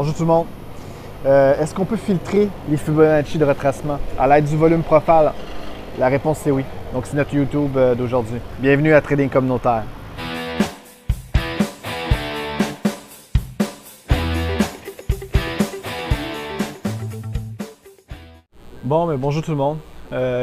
Bonjour tout le monde. Est-ce qu'on peut filtrer les Fibonacci de retracement à l'aide du volume profile? La réponse c'est oui. Donc c'est notre YouTube d'aujourd'hui. Bienvenue à Trading Communautaire. Bonjour tout le monde.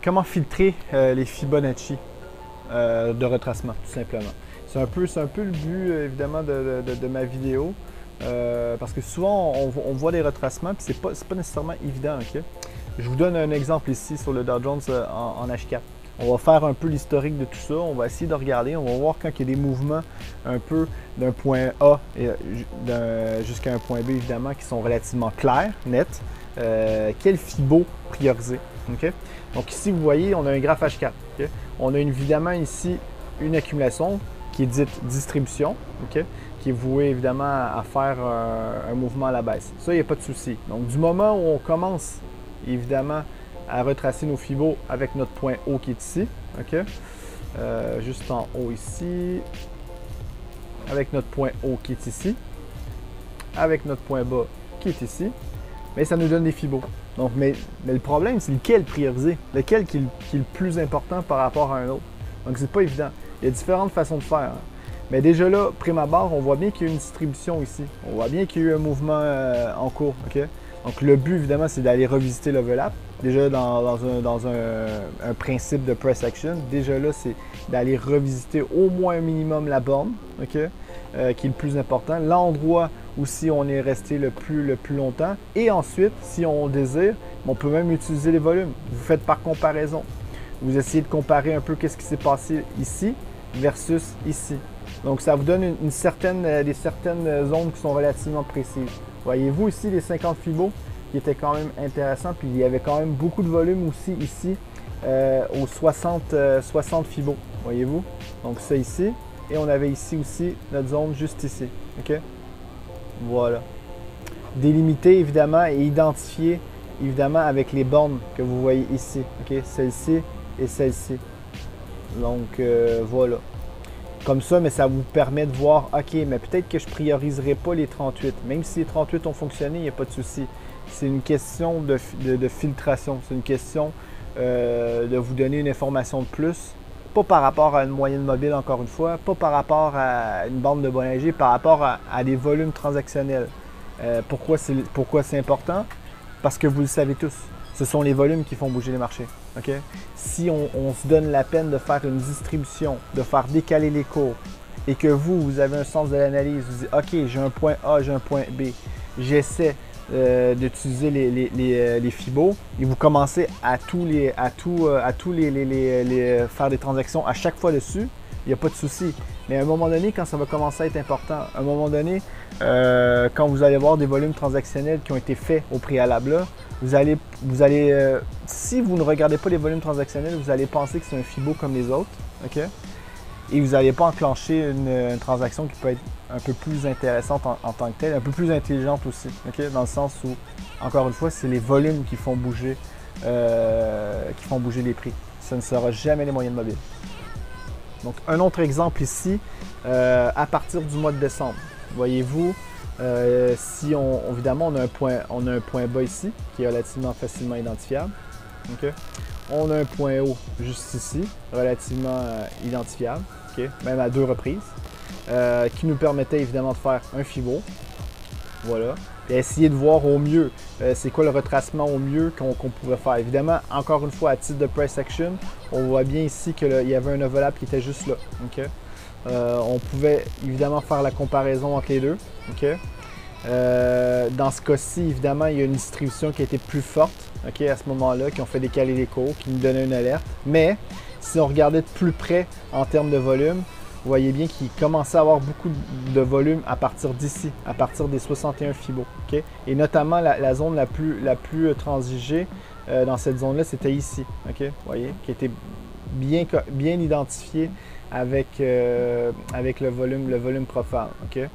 Comment filtrer les Fibonacci de retracement, tout simplement? C'est un peu le but évidemment de ma vidéo. Parce que souvent on voit des retracements puis c'est pas nécessairement évident. Okay? Je vous donne un exemple ici sur le Dow Jones en H4. On va faire un peu l'historique de tout ça, on va essayer de regarder, on va voir quand il y a des mouvements un peu d'un point A jusqu'à un point B évidemment qui sont relativement clairs, nets, quel Fibo prioriser. Okay? Donc ici vous voyez on a un graphe H4. Okay? On a évidemment ici une accumulation qui est dite distribution, okay? Qui est vouée évidemment à faire un mouvement à la baisse. Ça, il n'y a pas de souci. Donc, du moment où on commence évidemment à retracer nos fibos avec notre point haut qui est ici, okay? Juste en haut ici, avec notre point haut qui est ici, avec notre point bas qui est ici, mais ça nous donne des fibos. Donc, mais le problème, c'est lequel prioriser, lequel qui est le plus important par rapport à un autre. Donc, c'est pas évident. Il y a différentes façons de faire. Hein. Mais déjà là, prime abord, on voit bien qu'il y a une distribution ici. On voit bien qu'il y a eu un mouvement en cours. Okay? Donc le but, évidemment, c'est d'aller revisiter l'overlap. Déjà dans un principe de price action, déjà là, c'est d'aller revisiter au moins un minimum la borne, okay? Qui est le plus important. L'endroit où si on est resté le plus longtemps. Et ensuite, si on désire, on peut même utiliser les volumes. Vous faites par comparaison. Vous essayez de comparer un peu qu'est-ce qui s'est passé ici versus ici. Donc, ça vous donne des certaines zones qui sont relativement précises. Voyez-vous ici les 50 Fibos qui étaient quand même intéressants. Puis, il y avait quand même beaucoup de volume aussi ici aux 60 Fibos. Voyez-vous? Donc, ça ici. Et on avait ici aussi notre zone juste ici. OK? Voilà. Délimiter évidemment et identifier évidemment avec les bornes que vous voyez ici. OK? Celle-ci et celle-ci. Donc, voilà. Comme ça, mais ça vous permet de voir, OK, mais peut-être que je ne prioriserai pas les 38. Même si les 38 ont fonctionné, il n'y a pas de souci. C'est une question de filtration. C'est une question de vous donner une information de plus. Pas par rapport à une moyenne mobile, encore une fois. Pas par rapport à une bande de Bollinger, par rapport à des volumes transactionnels. Pourquoi c'est important? Parce que vous le savez tous. Ce sont les volumes qui font bouger les marchés. Okay? Si on se donne la peine de faire une distribution, de faire décaler les cours et que vous avez un sens de l'analyse, vous dites OK, j'ai un point A, j'ai un point B, j'essaie d'utiliser les Fibos et vous commencez à faire des transactions à chaque fois dessus, il n'y a pas de souci. Mais à un moment donné, quand ça va commencer à être important, à un moment donné, quand vous allez voir des volumes transactionnels qui ont été faits au préalable, là, vous allez si vous ne regardez pas les volumes transactionnels, vous allez penser que c'est un Fibo comme les autres, OK? Et vous n'allez pas enclencher une transaction qui peut être un peu plus intéressante en tant que telle, un peu plus intelligente aussi, OK? Dans le sens où, encore une fois, c'est les volumes qui font bouger les prix. Ça ne sera jamais les moyennes mobiles. Donc, un autre exemple ici, à partir du mois de décembre. Voyez-vous, si évidemment, on a un point bas ici, qui est relativement facilement identifiable. Okay? On a un point haut juste ici, relativement identifiable, okay? Même à 2 reprises, qui nous permettait évidemment de faire un Fibo. Voilà. Et essayer de voir au mieux, c'est quoi le retracement au mieux qu'on pourrait faire. Évidemment, encore une fois, à titre de price action, on voit bien ici qu'il y avait un overlap qui était juste là. Okay? On pouvait évidemment faire la comparaison entre les deux. Okay? Dans ce cas-ci, évidemment, il y a une distribution qui a été plus forte, okay, à ce moment-là, qui ont fait décaler les cours, qui nous donnaient une alerte. Mais si on regardait de plus près en termes de volume, vous voyez bien qu'il commençait à avoir beaucoup de volume à partir d'ici, à partir des 61 Fibos. Okay? Et notamment, la zone la plus transigée dans cette zone-là, c'était ici. Okay? Vous voyez, qui était bien identifiée avec le volume profile. Okay?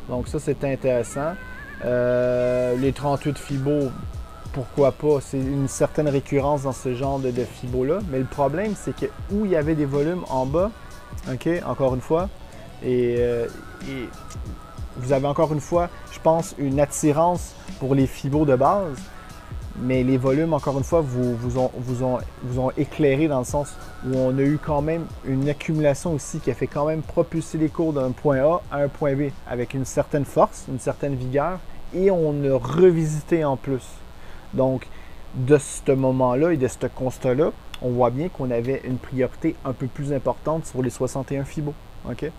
Donc ça, c'était intéressant. Les 38 Fibos, pourquoi pas? C'est une certaine récurrence dans ce genre de Fibos-là. Mais le problème, c'est que où il y avait des volumes en bas, OK, encore une fois, et vous avez encore une fois, je pense, une attirance pour les fibos de base, mais les volumes, encore une fois, vous ont éclairé dans le sens où on a eu quand même une accumulation aussi qui a fait quand même propulser les cours d'un point A à un point B avec une certaine force, une certaine vigueur, et on a revisité en plus. Donc, de ce moment-là et de ce constat-là, on voit bien qu'on avait une priorité un peu plus importante sur les 61 fibos, OK?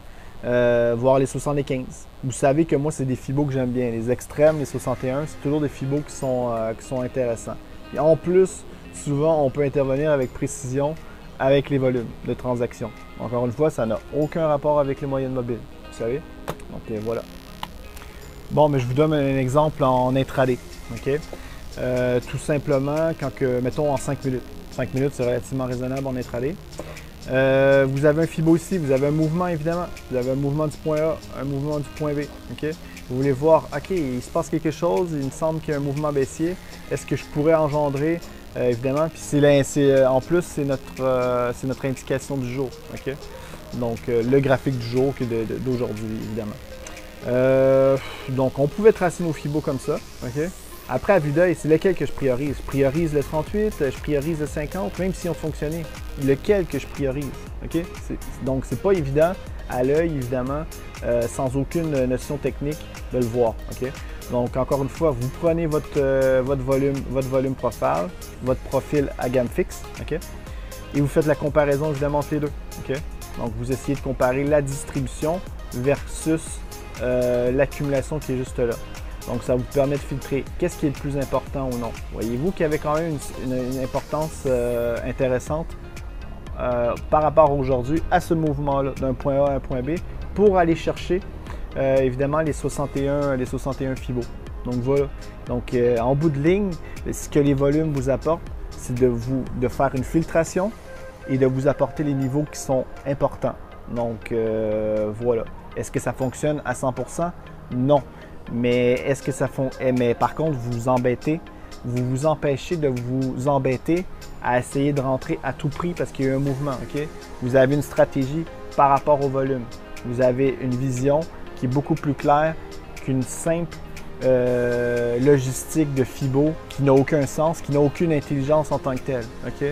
Voire les 75. Vous savez que moi, c'est des fibos que j'aime bien. Les extrêmes, les 61, c'est toujours des fibos qui sont intéressants. Et en plus, souvent, on peut intervenir avec précision avec les volumes de transaction. Encore une fois, ça n'a aucun rapport avec les moyennes mobiles, vous savez? Donc, voilà. Bon, mais je vous donne un exemple en intraday, OK? Tout simplement, mettons en 5 minutes. 5 minutes, c'est relativement raisonnable en intraday. Vous avez un fibo ici, vous avez un mouvement évidemment. Vous avez un mouvement du point A, un mouvement du point B. Okay? Vous voulez voir, OK, il se passe quelque chose, il me semble qu'il y a un mouvement baissier. Est-ce que je pourrais engendrer, évidemment, puis en plus, c'est notre indication du jour. Okay? Donc, le graphique du jour d'aujourd'hui, évidemment. Donc, on pouvait tracer nos fibos comme ça. Okay? Après, à vue d'œil, c'est lequel que je priorise? Je priorise le 38, je priorise le 50, même si on fonctionnait. Lequel que je priorise? Okay? Donc, c'est pas évident à l'œil, évidemment, sans aucune notion technique, de le voir. Okay? Donc, encore une fois, vous prenez votre volume profile, votre profil à gamme fixe, okay? Et vous faites la comparaison, évidemment, entre les deux. Okay? Donc, vous essayez de comparer la distribution versus l'accumulation qui est juste là. Donc, ça vous permet de filtrer qu'est-ce qui est le plus important ou non. Voyez-vous qu'il y avait quand même une importance intéressante par rapport aujourd'hui à ce mouvement-là, d'un point A à un point B, pour aller chercher évidemment les 61 fibos. Donc, voilà. Donc, en bout de ligne, ce que les volumes vous apportent, c'est de faire une filtration et de vous apporter les niveaux qui sont importants. Donc, voilà. Est-ce que ça fonctionne à 100%? Non. Mais est-ce que ça fonctionne? Mais par contre, vous vous empêchez de vous embêter à essayer de rentrer à tout prix parce qu'il y a un mouvement. OK? Vous avez une stratégie par rapport au volume. Vous avez une vision qui est beaucoup plus claire qu'une simple logistique de fibo qui n'a aucun sens, qui n'a aucune intelligence en tant que telle. OK?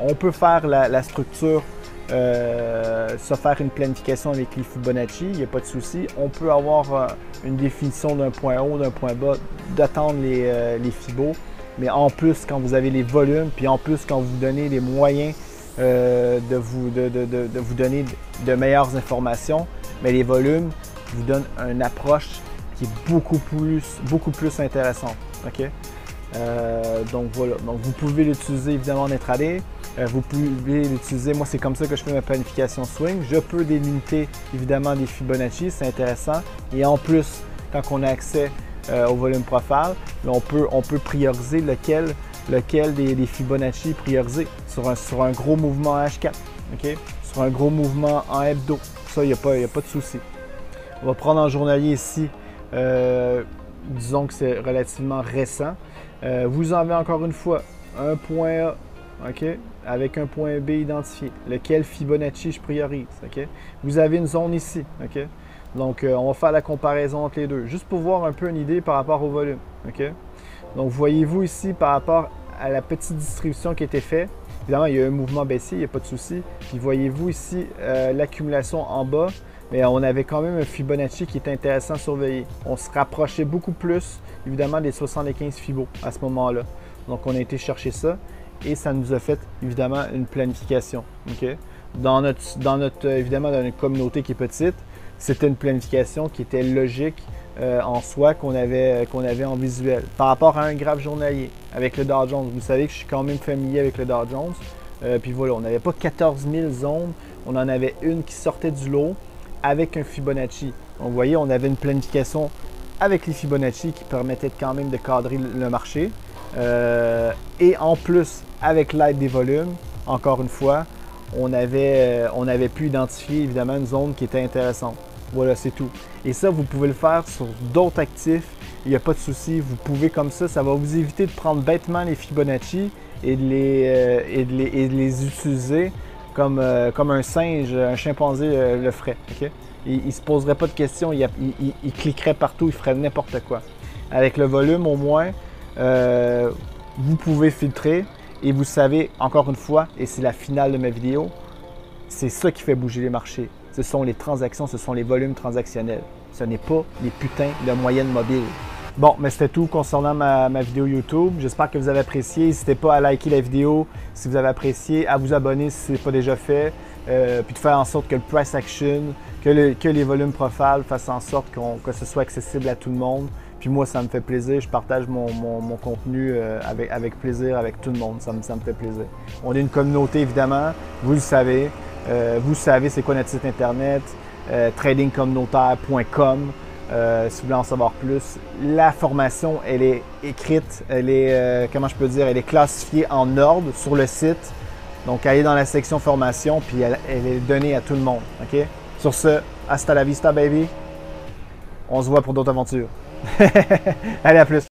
On peut faire la structure, se faire une planification avec les Fibonacci, il n'y a pas de souci. On peut avoir une définition d'un point haut, d'un point bas, d'attendre les fibos. Mais en plus, quand vous avez les volumes, puis en plus, quand vous donnez les moyens de vous donner de meilleures informations, mais les volumes vous donnent une approche qui est beaucoup plus intéressante. OK? Donc voilà, donc vous pouvez l'utiliser évidemment en intraday, vous pouvez l'utiliser, moi c'est comme ça que je fais ma planification swing, je peux délimiter évidemment des Fibonacci, c'est intéressant, et en plus quand on a accès au volume profile, on peut prioriser lequel des Fibonacci prioriser sur un gros mouvement H4, okay? Sur un gros mouvement en hebdo, ça il n'y a pas de souci. On va prendre en journalier ici, disons que c'est relativement récent. Vous avez encore une fois un point A, okay, avec un point B identifié. Lequel Fibonacci je priorise. Okay? Vous avez une zone ici. Okay? Donc, on va faire la comparaison entre les deux, juste pour voir un peu une idée par rapport au volume. Okay? Donc, voyez-vous ici par rapport à la petite distribution qui a été faite. Évidemment, il y a un mouvement baissier, il n'y a pas de souci. Puis, voyez-vous ici l'accumulation en bas. Mais on avait quand même un Fibonacci qui est intéressant à surveiller. On se rapprochait beaucoup plus, évidemment, des 75 Fibos à ce moment-là. Donc, on a été chercher ça et ça nous a fait, évidemment, une planification. Okay? Évidemment, dans une communauté qui est petite, c'était une planification qui était logique en soi qu'on avait en visuel. Par rapport à un graphe journalier avec le Dow Jones, vous savez que je suis quand même familier avec le Dow Jones. Puis voilà, on n'avait pas 14 000 zones, on en avait une qui sortait du lot avec un Fibonacci. Donc, vous voyez, on avait une planification avec les Fibonacci qui permettait quand même de cadrer le marché. Et en plus, avec l'aide des volumes, encore une fois, on avait pu identifier évidemment une zone qui était intéressante. Voilà, c'est tout. Et ça, vous pouvez le faire sur d'autres actifs. Il n'y a pas de souci. Vous pouvez comme ça va vous éviter de prendre bêtement les Fibonacci et de les utiliser comme un singe, un chimpanzé le ferait. Okay? il ne se poserait pas de questions, il cliquerait partout, il ferait n'importe quoi. Avec le volume, au moins, vous pouvez filtrer et vous savez, encore une fois, et c'est la finale de ma vidéo, c'est ça qui fait bouger les marchés. Ce sont les transactions, ce sont les volumes transactionnels. Ce n'est pas les putains de moyenne mobile. Bon, mais c'était tout concernant ma vidéo YouTube. J'espère que vous avez apprécié. N'hésitez pas à liker la vidéo si vous avez apprécié, à vous abonner si ce n'est pas déjà fait, puis de faire en sorte que le price action, que les volumes profile fassent en sorte que ce soit accessible à tout le monde. Puis moi, ça me fait plaisir. Je partage mon contenu avec plaisir avec tout le monde. Ça me fait plaisir. On est une communauté, évidemment. Vous le savez. Vous savez c'est quoi notre site internet, tradingcommunautaire.com. Si vous voulez en savoir plus, la formation, elle est écrite, elle est, comment je peux dire, elle est classifiée en ordre sur le site. Donc, allez dans la section formation, puis elle est donnée à tout le monde. OK? Sur ce, hasta la vista, baby. On se voit pour d'autres aventures. Allez, à plus.